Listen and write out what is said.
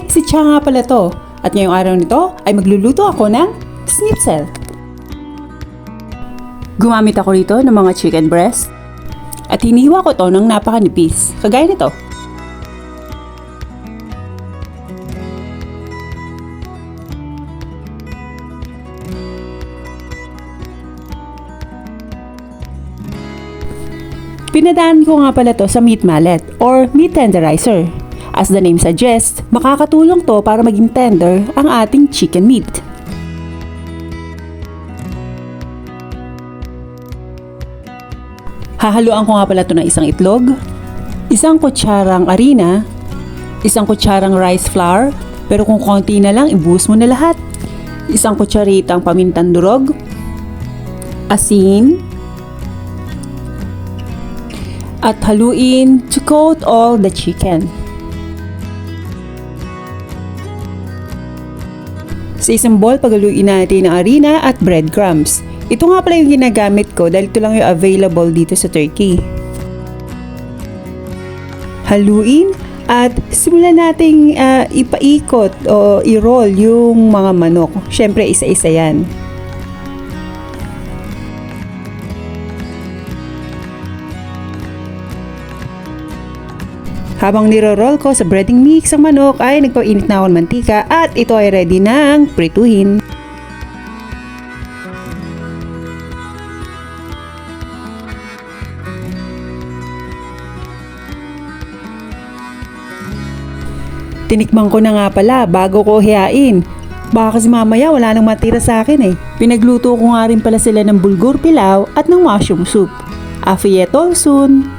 Si Cha nga pala to. At ngayong araw nito ay magluluto ako ng schnitzel. Gumamit ako rito ng mga chicken breast. At hiniwa ko to ng napakanipis, kagaya nito. Pinadaan ko nga pala to sa meat mallet or meat tenderizer. As the name suggests, makakatulong to para maging tender ang ating chicken meat. Hahaluan ko nga pala to ng isang itlog, isang kutsarang harina, isang kutsarang rice flour, pero kung konti na lang, ibuhos mo na lahat. Isang kutsaritang pamintang durog, asin, at haluin to coat all the chicken. Sa isang bowl, pagaluin natin ang harina at breadcrumbs. Ito nga pala yung ginagamit ko dahil ito lang yung available dito sa Turkey. Haluin at simulan nating ipaikot o i-roll yung mga manok. Syempre, isa-isa yan. Habang niro-roll ko sa breading mix ang manok ay nagpainit na ako ng mantika at ito ay ready nang prituhin. Tinikman ko na nga pala bago ko hiyain. Baka kasi mamaya wala nang matira sa akin eh. Pinagluto ko nga rin pala sila ng bulgur pilaw at ng mushroom soup. Afiyet olsun!